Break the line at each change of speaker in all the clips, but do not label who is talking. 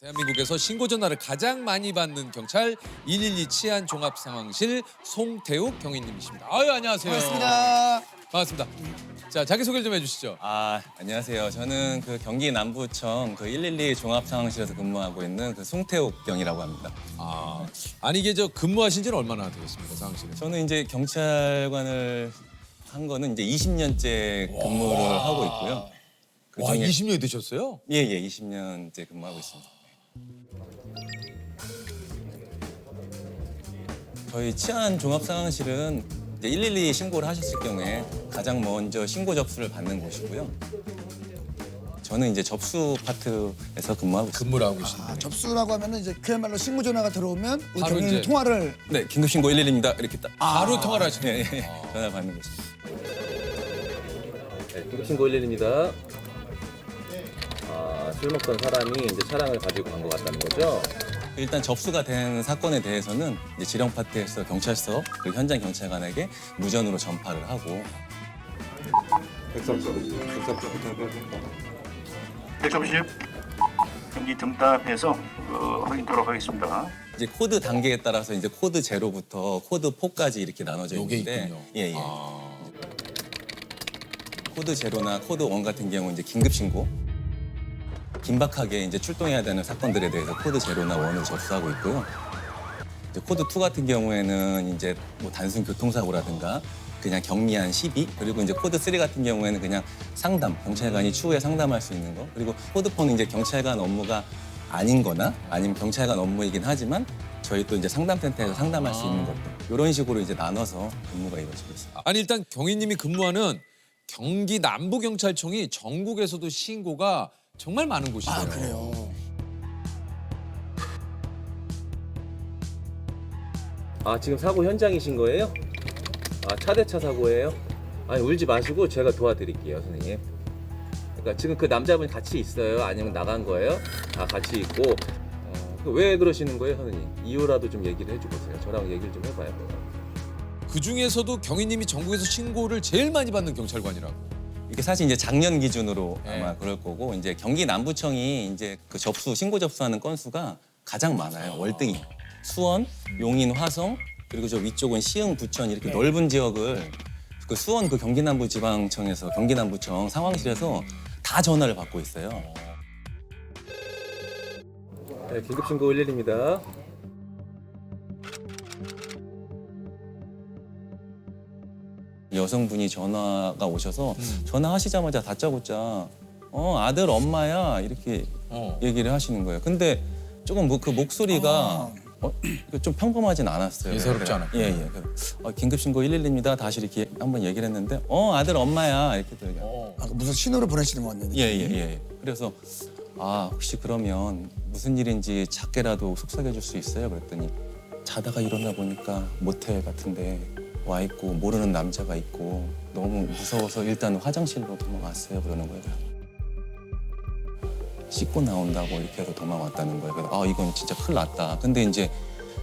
대한민국에서 신고 전화를 가장 많이 받는 경찰 112 치안 종합 상황실 송태욱 경위님이십니다. 아유 안녕하세요.
반갑습니다.
반갑습니다. 자 자기 소개를 좀 해주시죠.
안녕하세요. 저는 그 경기 남부청 그 112 종합상황실에서 근무하고 있는 그 송태욱 경이라고 합니다.
아니 이게 저 근무하신 지는 얼마나 되셨습니까 상황실에?
저는 이제 경찰관을 한 거는 이제 20년째 근무를 하고 있고요.
와
그중에
20년이 되셨어요?
예, 20년째 근무하고 있습니다. 저희 치안 종합상황실은 이제 112 신고를 하셨을 경우에 가장 먼저 신고 접수를 받는 곳이고요. 저는 이제 접수 파트에서 근무하고 있습니다.
근무를 하고 계십니다.
접수라고 하면은 이제 그야말로 신고 전화가 들어오면 우리
바로
경위는
이제-
통화를
네, 긴급 신고 112입니다. 이렇게 딱
바로 통화를 하시네요.
예, 예. 전화 받는 곳입니다.
네, 긴급신고 112입니다. 술 먹던 사람이 이제 차량을 가지고 간 것 같다는 거죠?
일단 접수가 된 사건에 대해서는 이제 지령 파트에서 경찰서 그리고 현장 경찰관에게 무전으로 전파를 하고
130 경기 등답해서 확인토록 하겠습니다.
이제 코드 단계에 따라서 이제 코드 제로부터 코드 4까지 이렇게 나눠져
요게
있는데
있군요.
예. 코드 제로나 코드 1 같은 경우 이제 긴급 신고 긴박하게 이제 출동해야 되는 사건들에 대해서 코드 제로나 1으로 접수하고 있고요. 이제 코드 2 같은 경우에는 이제 뭐 단순 교통사고라든가 그냥 경미한 시비 그리고 이제 코드 3 같은 경우에는 그냥 상담 경찰관이 추후에 상담할 수 있는 거 그리고 코드 4는 이제 경찰관 업무가 아닌 거나 아니면 경찰관 업무이긴 하지만 저희 또 이제 상담센터에서 상담할 수 있는 것들 이런 식으로 이제 나눠서 근무가 이루어지고 있습니다.
아니 일단 경위님이 근무하는 경기 남부경찰청이 전국에서도 신고가 정말 많은 곳이에요.
그래요.
지금 사고 현장이신 거예요? 차대차 사고예요? 아니, 울지 마시고 제가 도와드릴게요, 선생님. 그러니까 지금 그 남자분이 같이 있어요? 아니면 나간 거예요? 같이 있고. 왜 그러시는 거예요, 선생님? 이유라도 좀 얘기를 해주세요. 저랑 얘기를 좀 해봐요.
그 중에서도 경위님이 전국에서 신고를 제일 많이 받는 경찰관이라고.
이게 사실 이제 작년 기준으로
네.
아마 그럴 거고 이제 경기 남부청이 이제 그 신고 접수하는 건수가 가장 많아요. 월등히 수원, 용인, 화성 그리고 저 위쪽은 시흥, 부천 이렇게 넓은 지역을 그 수원 그 경기 남부지방청에서 경기 남부청 상황실에서 다 전화를 받고 있어요.
네, 긴급신고 112입니다.
여성분이 전화가 오셔서 전화하시자마자 다짜고짜 아들 엄마야 이렇게 얘기를 하시는 거예요. 근데 조금 그 목소리가 좀 평범하진 않았어요.
예사롭지 않았군요.
예. 긴급신고 112입니다. 다시 이렇게 한번 얘기를 했는데 아들 엄마야 이렇게 들어요.
무슨 신호를 보내시는 것 같네요.
예. 그래서 혹시 그러면 무슨 일인지 작게라도 속삭여 줄 수 있어요? 그랬더니 자다가 일어나 보니까 모텔 같은데 와 있고 모르는 남자가 있고 너무 무서워서 일단 화장실로 도망왔어요 그러는 거예요. 씻고 나온다고 이렇게 해서 도망왔다는 거예요. 그래서 이건 진짜 큰일 났다. 근데 이제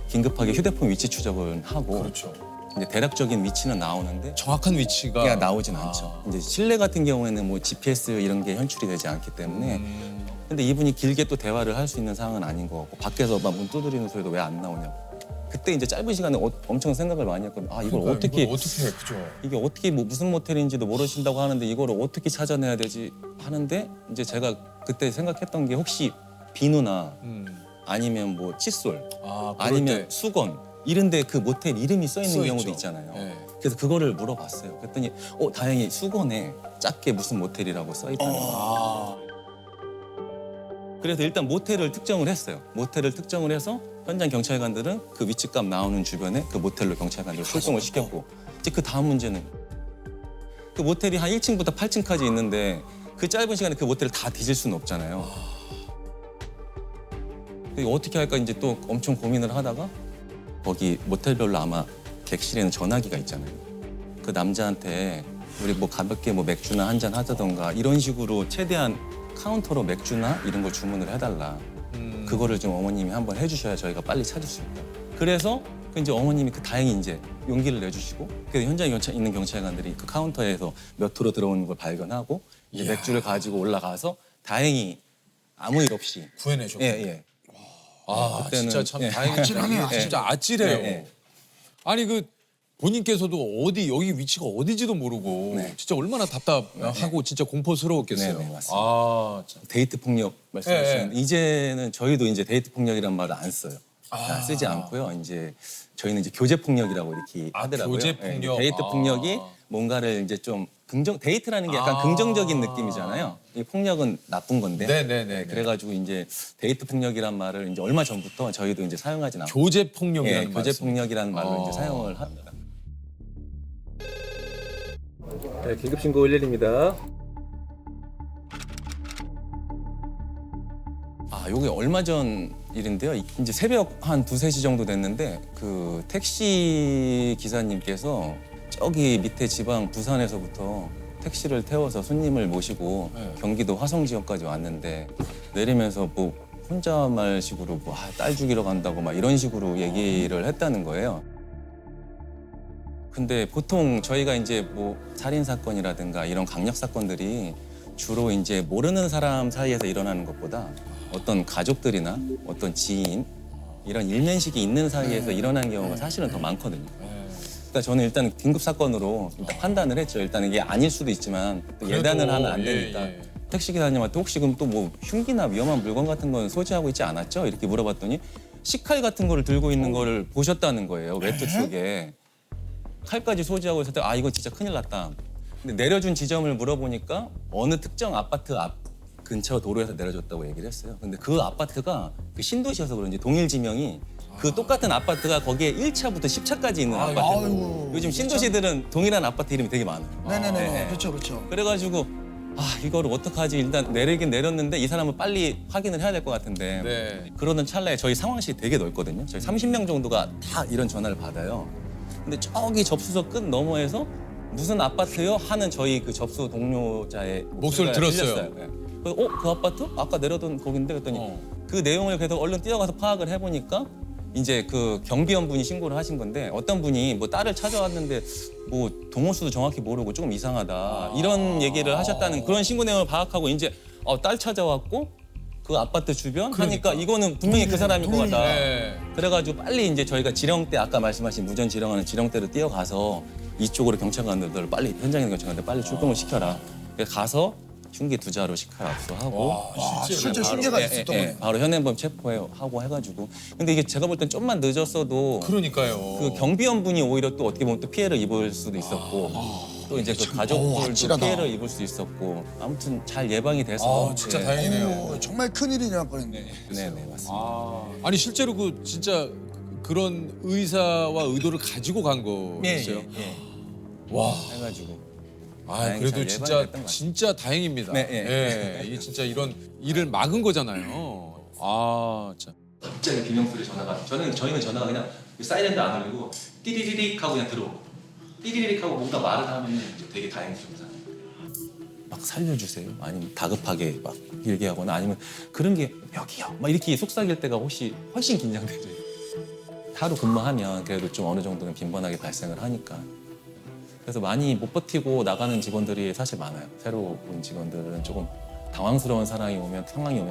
긴급하게 휴대폰 위치 추적을 하고
그렇죠.
이제 대략적인 위치는 나오는데
정확한 위치가
나오진 않죠. 이제 실내 같은 경우에는 뭐 GPS 이런 게 현출이 되지 않기 때문에 근데 이분이 길게 또 대화를 할 수 있는 상황은 아닌 것 같고 밖에서 막 문 두드리는 소리도 왜 안 나오냐고. 그때 이제 짧은 시간에 엄청 생각을 많이 했거든요. 이걸 어떻게
그죠?
이게 어떻게 무슨 모텔인지도 모르신다고 하는데 이거를 어떻게 찾아내야 되지 하는데 이제 제가 그때 생각했던 게 혹시 비누나 아니면 뭐 칫솔 아니면 수건 이런데 그 모텔 이름이 써 있는 경우도 있잖아요.
네.
그래서 그거를 물어봤어요. 그랬더니 다행히 수건에 작게 무슨 모텔이라고 써 있다는 거예요. 그래서 일단 모텔을 특정을 했어요. 모텔을 특정을 해서 현장 경찰관들은 그 위치값 나오는 주변에 그 모텔로 경찰관들을 출동을 시켰고 이제 그 다음 문제는 그 모텔이 한 1층부터 8층까지 있는데 그 짧은 시간에 그 모텔을 다 뒤질 수는 없잖아요. 이거 어떻게 할까 이제 또 엄청 고민을 하다가 거기 모텔별로 아마 객실에는 전화기가 있잖아요. 그 남자한테 우리 뭐 가볍게 뭐 맥주나 한잔 하자던가 이런 식으로 최대한 카운터로 맥주나 이런 걸 주문을 해달라. 그거를 좀 어머님이 한번 해주셔야 저희가 빨리 찾을 수 있다. 그래서 이제 어머님이 다행히 이제 용기를 내주시고 그래서 현장에 있는 경찰관들이 그 카운터에서 몇 호로 들어오는 걸 발견하고 이제 맥주를 가지고 올라가서 다행히 아무 일 없이
구해내셨고.
예, 예.
아
그때는,
진짜 참
예.
다행이네요.
아찔하네요,
이게 진짜 아찔해요.
예, 예.
아니 그 본인께서도 어디 여기 위치가 어디지도 모르고
네.
진짜 얼마나 답답하고 진짜 공포스러웠겠어요.
네, 네, 맞습니다.
아 참.
데이트 폭력 말씀하시는
예,
이제는 저희도 이제 데이트 폭력이란 말을 안 써요. 쓰지 않고요. 이제 저희는 이제 교제 폭력이라고 이렇게 하더라고요.
교제
예,
폭력.
데이트 폭력이 뭔가를 이제 좀 데이트라는 게 약간 긍정적인 느낌이잖아요. 이 폭력은 나쁜 건데.
네네네.
그래가지고 이제 데이트 폭력이란 말을 이제 얼마 전부터 저희도 이제 사용하진 않고
교제 폭력이라는
교제
말씀.
폭력이라는 말로 이제
아.
사용을 합니다.
네, 긴급신고 112입니다.
요게 얼마 전 일인데요. 이제 새벽 한 2, 3시 정도 됐는데 그 택시 기사님께서 저기 밑에 지방 부산에서부터 택시를 태워서 손님을 모시고
네.
경기도 화성 지역까지 왔는데 내리면서 뭐 혼잣말식으로 뭐 딸 죽이러 간다고 막 이런 식으로 얘기를 했다는 거예요. 근데 보통 저희가 이제 뭐 살인 사건이라든가 이런 강력 사건들이 주로 이제 모르는 사람 사이에서 일어나는 것보다 어떤 가족들이나 어떤 지인 이런 일면식이 있는 사이에서 일어나는 경우가 사실은 더 많거든요. 그러니까 저는 일단 긴급 사건으로 일단 판단을 했죠. 일단 이게 아닐 수도 있지만 또 예단을 하면 안 되니까
예.
택시 기사님한테 혹시 그럼 또 뭐 흉기나 위험한 물건 같은 건 소지하고 있지 않았죠? 이렇게 물어봤더니 식칼 같은 거를 들고 있는 거를 보셨다는 거예요. 외투 쪽에 칼까지 소지하고 있을 때 아 이거 진짜 큰일 났다. 근데 내려준 지점을 물어보니까 어느 특정 아파트 앞 근처 도로에서 내려줬다고 얘기를 했어요. 근데 그 아파트가 그 신도시여서 그런지 동일 지명이 그 똑같은 아파트가 거기에 1차부터 10차까지 있는 아파트고
아이고,
요즘 신도시들은 동일한 아파트 이름이 되게 많아요.
네네네.
네.
그렇죠, 그렇죠.
그래가지고 이거를 어떡하지? 일단 내리긴 내렸는데 이 사람은 빨리 확인을 해야 될 것 같은데
네.
그러던 찰나에 저희 상황실이 되게 넓거든요. 저희 30명 정도가 다 이런 전화를 받아요. 근데 저기 접수소 끝 너머에서 무슨 아파트요? 하는 저희 그 접수 동료자의
목소리를 들었어요.
들렸어요. 네. 그래서 그 아파트? 아까 내려던 거긴데 그랬더니 그 내용을 계속 얼른 뛰어가서 파악을 해보니까 이제 그 경비원분이 신고를 하신 건데 어떤 분이 뭐 딸을 찾아왔는데 뭐 동호수도 정확히 모르고 조금 이상하다 이런 얘기를 하셨다는 그런 신고 내용을 파악하고 이제 딸 찾아왔고 그 아파트 주변 하니까 이거는 분명히 그 사람일 것 같다.
네.
그래가지고 빨리 이제 저희가 지령대 아까 말씀하신 무전 지령하는 지령대로 뛰어가서 이쪽으로 경찰관들 빨리 현장에 있는 경찰관들 빨리 출동을 시켜라. 그래서 가서 흉기 2자로 식칼 압수하고
실제
바로,
흉기가
예,
있었던
예,
거네요.
바로 현행범 체포하고 해가지고 근데 이게 제가 볼 땐 좀만 늦었어도
그러니까요.
그 경비원분이 오히려 또 어떻게 보면 또 피해를 입을 수도 있었고 또 이제 그 가족들도
아찔하다.
피해를 입을 수 있었고 아무튼 잘 예방이 돼서
진짜
예.
다행이네요.
정말 큰일이 날 뻔했네.
네네 맞습니다.
아니 실제로 그 진짜 그런 의사와 의도를 가지고 간 거였어요. 와.
해가지고
아
다행히
그래도
잘
진짜
예방이 됐던 것
진짜 다행입니다.
네, 예.
이게 진짜 이런 일을 막은 거잖아요. 아, 참.
갑자기 비명소리 전화가 저희는 전화가 그냥 사이렌도 안 울리고 띠리리릭 하고 그냥 들어오고 띠리리릭 하고 뭔가 말을 하면 되게 다행스럽다. 막 살려주세요. 아니면 다급하게 막 길게 하거나 아니면 그런 게 여기요. 막 이렇게 속삭일 때가 훨씬 긴장되죠. 하루 근무하면 그래도 좀 어느 정도는 빈번하게 발생을 하니까. 그래서 많이 못 버티고 나가는 직원들이 사실 많아요. 새로 온 직원들은 조금 당황스러운 상황이 오면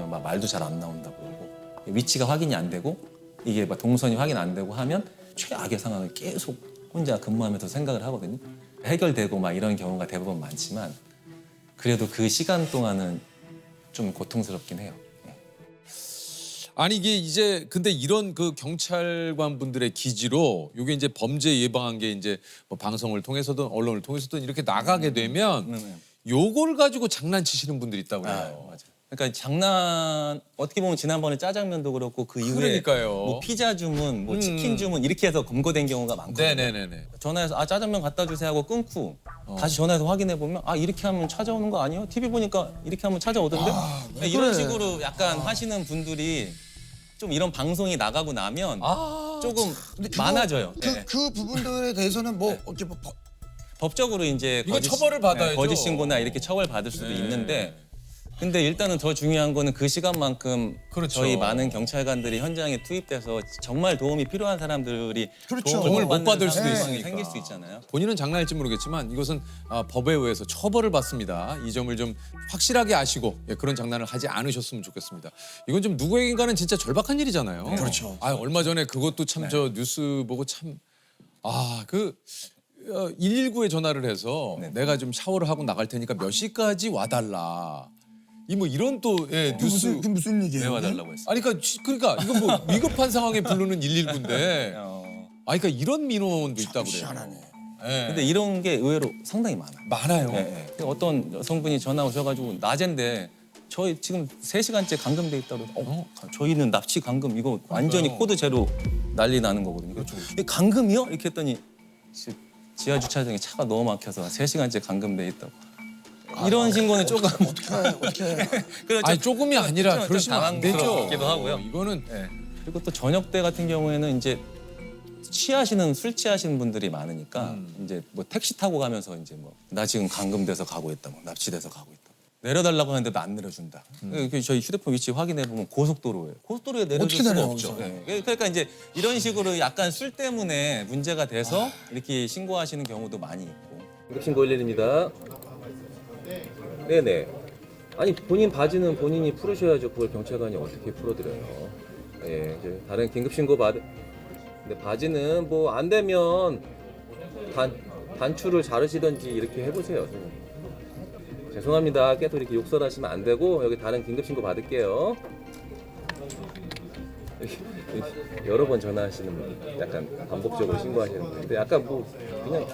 막 말도 잘 안 나온다고 그러고 위치가 확인이 안 되고 이게 막 동선이 확인 안 되고 하면 최악의 상황을 계속 혼자 근무하면서 생각을 하거든요. 해결되고 막 이런 경우가 대부분 많지만 그래도 그 시간 동안은 좀 고통스럽긴 해요.
아니 이게 이제 근데 이런 그 경찰관 분들의 기지로 이게 이제 범죄 예방한 게 이제 뭐 방송을 통해서든 언론을 통해서든 이렇게 나가게 되면 요걸 가지고 장난치시는 분들이 있다고 해요.
맞아요. 그러니까 어떻게 보면 지난번에 짜장면도 그렇고 그 이후에
그러니까요.
뭐 피자 주문, 뭐 치킨 주문 이렇게 해서 검거된 경우가 많거든요.
네네네네.
전화해서 짜장면 갖다 주세요 하고 끊고 다시 전화해서 확인해 보면 이렇게 하면 찾아오는 거 아니에요? TV 보니까 이렇게 하면 찾아오던데? 이런 식으로 약간 하시는 분들이 좀 이런 방송이 나가고 나면 조금 많아져요. 네.
그 부분들에 대해서는 뭐 어째 뭐
법적으로 이제
이거 처벌을 받아야죠.
거짓 신고나 이렇게 처벌 받을 수도
네.
있는데 근데 일단은 더 중요한 거는 그 시간만큼
그렇죠.
저희 많은 경찰관들이 현장에 투입돼서 정말 도움이 필요한 사람들이
그렇죠.
도움을 못 받을 수도
상황이
있으니까.
생길 수 있잖아요.
본인은 장난일지 모르겠지만 이것은 법에 의해서 처벌을 받습니다. 이 점을 좀 확실하게 아시고 그런 장난을 하지 않으셨으면 좋겠습니다. 이건 좀 누구에겐가는 진짜 절박한 일이잖아요.
그렇죠.
얼마 전에 그것도 참 저 뉴스 보고 참 119에 전화를 해서 내가 좀 샤워를 하고 나갈 테니까 몇 시까지 와달라. 이런 또 뉴스.
무슨 얘기예요?
내와달라고 했어요.
아니 그러니까 이건 뭐 위급한 상황에 부르는 119인데. 그러니까 이런 민원도 있다고 그래요.
희한하네.
근데 이런 게 의외로 상당히 많아요.
많아요.
네. 어떤 여성분이 전화 오셔가지고 낮인데 저희 지금 3시간째 감금돼 있다고 저희는 납치 감금 이거 완전히 코드 제로 난리 나는 거거든요. 근데 감금이요? 이렇게 했더니 지하 주차장에 차가 너무 막혀서 3시간째 감금돼 있다고. 이런 신고는 조금
어떻게
그렇죠.
아니 조금이 아니라
좀
그러시면 안 되죠.
당황스럽기도 하고요.
이거는
그리고 또 저녁 때 같은 경우에는 이제 술 취하시는 분들이 많으니까 이제 뭐 택시 타고 가면서 이제 뭐 나 지금 감금돼서 가고 있다, 뭐 납치돼서 가고 있다. 내려달라고 하는데도 안 내려준다. 저희 휴대폰 위치 확인해 보면 고속도로예요. 고속도로에 내려줄
어떻게
수가
내려요,
없죠.
거기서?
네. 그러니까 이제 이런 식으로 약간 술 때문에 문제가 돼서 이렇게 신고하시는 경우도 많이 있고.
긴급신고 112입니다. 네네. 아니 본인 바지는 본인이 풀으셔야죠. 그걸 경찰관이 어떻게 풀어드려요. 예, 이제 다른 긴급신고 근데 바지는 뭐 안 되면 단추를 자르시던지 이렇게 해보세요. 선생님. 죄송합니다. 계속 이렇게 욕설하시면 안 되고 여기 다른 긴급신고 받을게요. 여러 번 전화하시는 분, 약간 반복적으로 신고하시는 분인데 약간 뭐 그냥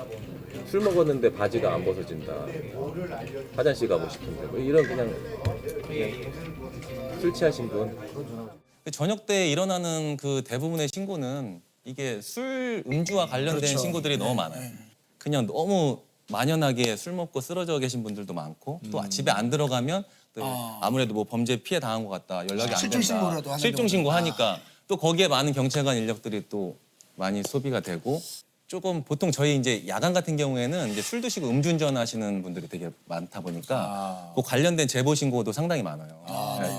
술 먹었는데 바지가 안 벗어진다. 화장실 가고 싶은데 뭐 이런 그냥 술 취하신 분.
저녁 때 일어나는 그 대부분의 신고는 이게 음주와 관련된
그렇죠.
신고들이 너무 많아요. 그냥 너무 만연하게 술 먹고 쓰러져 계신 분들도 많고 또 집에 안 들어가면 또 아무래도 뭐 범죄 피해 당한 것 같다, 연락이 안
실종 신고라도
된다,
하는
실종
경우도
신고하니까 또 거기에 많은 경찰관 인력들이 또 많이 소비가 되고 조금 보통 저희 이제 야간 같은 경우에는 이제 술 드시고 음주운전 하시는 분들이 되게 많다 보니까 그 관련된 제보 신고도 상당히 많아요.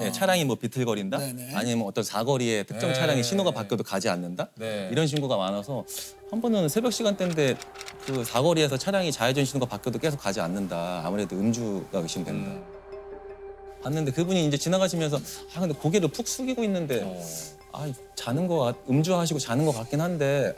네, 차량이 뭐 비틀거린다,
네네.
아니면 어떤 사거리에 특정 차량이 신호가 바뀌어도 가지 않는다,
네.
이런 신고가 많아서 한 번은 새벽 시간대인데 그 사거리에서 차량이 좌회전 신호가 바뀌어도 계속 가지 않는다. 아무래도 음주가 의심된다. 봤는데 그분이 이제 지나가시면서 근데 고개를 푹 숙이고 있는데 자는 거 음주하시고 자는 것 같긴 한데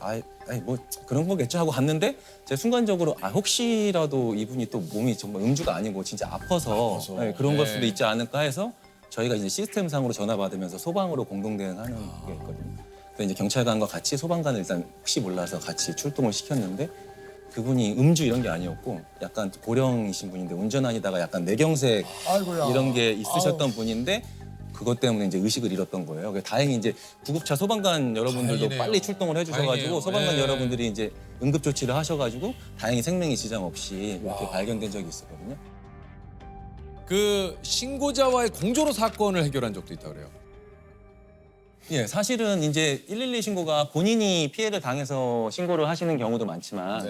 뭐 그런 거겠죠 하고 갔는데 제가 순간적으로 혹시라도 이분이 또 몸이 정말 음주가 아니고 진짜 아파서 그런 걸 수도 있지 않을까 해서 저희가 이제 시스템상으로 전화 받으면서 소방으로 공동 대응하는 게 있거든요. 그래서 이제 경찰관과 같이 소방관을 일단 혹시 몰라서 같이 출동을 시켰는데 그분이 음주 이런 게 아니었고 약간 고령이신 분인데 운전하시다가 약간 뇌경색
아이고야.
이런 게 있으셨던 분인데 그것 때문에 이제 의식을 잃었던 거예요. 그래서 다행히 이제 구급차 소방관 여러분들도
다행이네요.
빨리 출동을 해주셔가지고
다행이에요.
소방관
네.
여러분들이 이제 응급 조치를 하셔가지고 다행히 생명에 지장 없이 이렇게 발견된 적이 있었거든요.
그 신고자와의 공조로 사건을 해결한 적도 있다 그래요.
예, 사실은 이제 112 신고가 본인이 피해를 당해서 신고를 하시는 경우도 많지만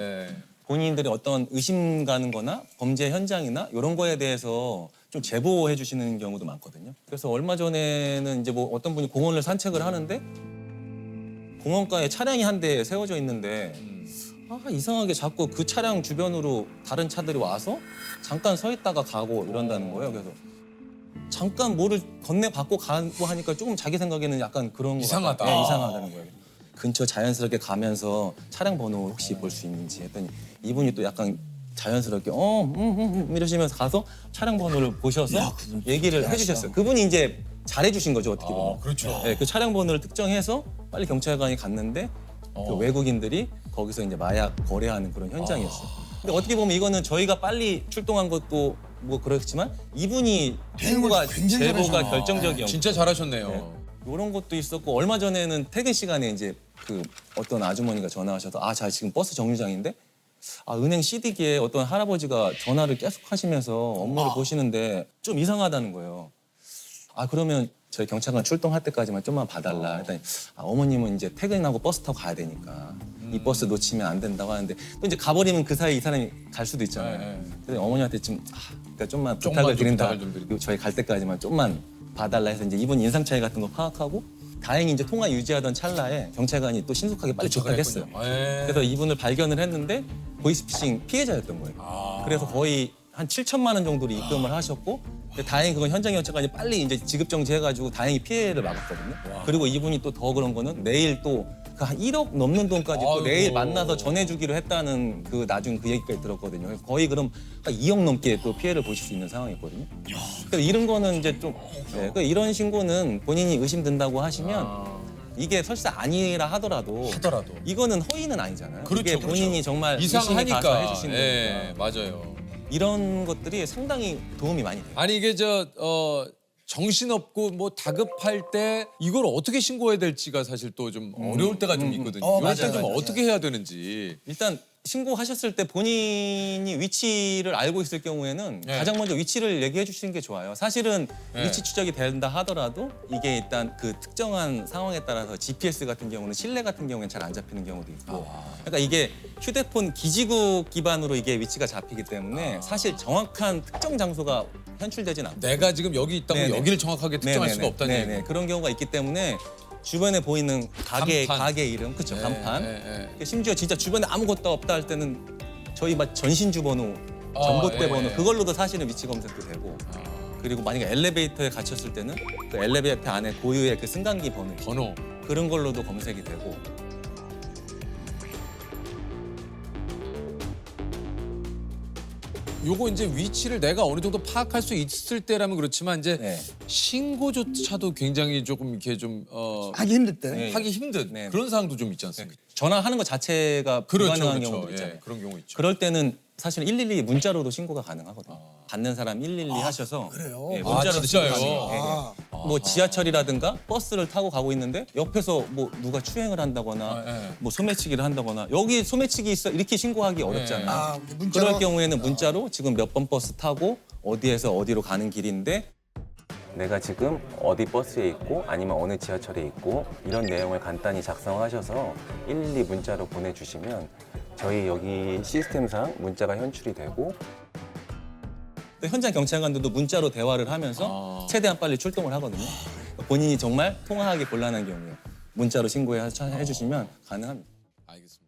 본인들이 어떤 의심 가는 거나 범죄 현장이나 이런 거에 대해서 좀 제보해 주시는 경우도 많거든요. 그래서 얼마 전에는 이제 뭐 어떤 분이 공원을 산책을 하는데 공원가에 차량이 한 대 세워져 있는데 이상하게 자꾸 그 차량 주변으로 다른 차들이 와서 잠깐 서 있다가 가고 이런다는 거예요. 그래서 잠깐 뭐를 건네받고 가고 하니까 조금 자기 생각에는 약간 그런 거
이상하다.
네, 이상하다는 거예요. 근처 자연스럽게 가면서 차량 번호 혹시 볼 수 있는지 했더니 이분이 또 약간 자연스럽게 이러시면서 가서 차량 번호를 보셔서 얘기를 해주셨어요. 그분이 이제 잘해주신 거죠 어떻게 보면.
그렇죠.
네, 그 차량 번호를 특정해서 빨리 경찰관이 갔는데 그 외국인들이 거기서 이제 마약 거래하는 그런 현장이었어요. 근데 어떻게 보면 이거는 저희가 빨리 출동한 것도 뭐 그렇지만 이분이 신고가
굉장히
제보가
잘하셨네.
결정적이었고
진짜 잘하셨네요.
이런 것도 있었고 얼마 전에는 퇴근 시간에 이제 그 어떤 아주머니가 전화하셔서 자 지금 버스 정류장인데 은행 CD기에 어떤 할아버지가 전화를 계속 하시면서 업무를 보시는데 좀 이상하다는 거예요. 그러면 저희 경찰관 출동할 때까지만 좀만 봐달라 했더니 어머님은 이제 퇴근하고 버스 타고 가야 되니까 이 버스 놓치면 안 된다고 하는데 또 이제 가버리면 그 사이 이 사람이 갈 수도 있잖아요. 그래서 어머니한테 좀 그러니까 좀만
조금만
부탁을
좀
드린다.
부탁을 좀 드리고.
저희 갈 때까지만 좀만 봐달라 해서 이제 이분 인상 차이 같은 거 파악하고 다행히 이제 통화 유지하던 찰나에 경찰관이 또 신속하게 빨리 도착했어요. 그래서 이분을 발견을 했는데 보이스피싱 피해자였던 거예요. 그래서 거의 한 7천만 원 정도를 입금을 하셨고 근데 다행히 그건 현장 경찰관이 빨리 이제 지급 정지해가지고 다행히 피해를 막았거든요. 그리고 이분이 또 더 그런 거는 내일 또 그 한 1억 넘는 돈까지 또
아이고.
내일 만나서 전해주기로 했다는 그 나중 그 얘기까지 들었거든요. 그래서 거의 그럼 2억 넘게 또 피해를 보실 수 있는 상황이었거든요. 그래서 이런 거는 이제 좀 그러니까 이런 신고는 본인이 의심된다고 하시면 이게 설사 아니라 하더라도 이거는 허위는 아니잖아요.
그렇죠,
이게 본인이
그렇죠.
정말 의심이 가서
이상하니까.
해주신 거니까.
예, 맞아요.
이런 것들이 상당히 도움이 많이 돼요.
아니 이게 정신없고 뭐 다급할 때 이걸 어떻게 신고해야 될지가 사실 또 좀 어려울 때가 좀 있거든요. 이럴
맞아요,
때 좀
맞아요.
어떻게 해야 되는지.
일단 신고하셨을 때 본인이 위치를 알고 있을 경우에는
네.
가장 먼저 위치를 얘기해 주시는 게 좋아요. 사실은
네.
위치 추적이 된다 하더라도 이게 일단 그 특정한 상황에 따라서 GPS 같은 경우는 실내 같은 경우는 잘 안 잡히는 경우도 있고 그러니까 이게 휴대폰 기지국 기반으로 이게 위치가 잡히기 때문에 사실 정확한 특정 장소가 현출되진 않고
내가 지금 여기 있다고
네네.
여기를 정확하게 특정할
네네네.
수가 없다는
네네.
얘기예요.
그런 경우가 있기 때문에 주변에 보이는
간판.
가게 이름 그쵸 간판
예.
심지어 진짜 주변에 아무것도 없다 할 때는 저희 막 전신주 번호, 전봇대
예,
번호
예.
그걸로도 사실은 위치 검색도 되고 그리고 만약에 엘리베이터에 갇혔을 때는 그 엘리베이터 안에 고유의 그 승강기 번호 그런 걸로도 검색이 되고
요거 이제 위치를 내가 어느 정도 파악할 수 있을 때라면 그렇지만 이제
네.
신고조차도 굉장히 조금 이렇게 좀
하기 힘들 때.
네.
하기 힘든
네.
그런 상황도 좀 있지 않습니까?
전화하는 것 자체가 불가능한 경우도 있잖아요.
예, 그런 경우 있죠.
그럴 때는 사실 112 문자로도 신고가 가능하거든요. 받는 사람 112 하셔서
그래요?
예,
아,
문자로
진짜요?
신고가 가능해요. 예. 뭐 지하철이라든가 버스를 타고 가고 있는데 옆에서 뭐 누가 추행을 한다거나
예.
뭐 소매치기를 한다거나 여기 소매치기 있어 이렇게 신고하기 어렵잖아요.
아, 문자로?
그럴 경우에는 문자로 지금 몇 번 버스 타고 어디에서 어디로 가는 길인데 내가 지금 어디 버스에 있고 아니면 어느 지하철에 있고 이런 내용을 간단히 작성하셔서 112 문자로 보내주시면 저희 여기 시스템상 문자가 현출이 되고 또 현장 경찰관들도 문자로 대화를 하면서 최대한 빨리 출동을 하거든요. 본인이 정말 통화하기 곤란한 경우에 문자로 신고해 주시면 가능합니다.
알겠습니다.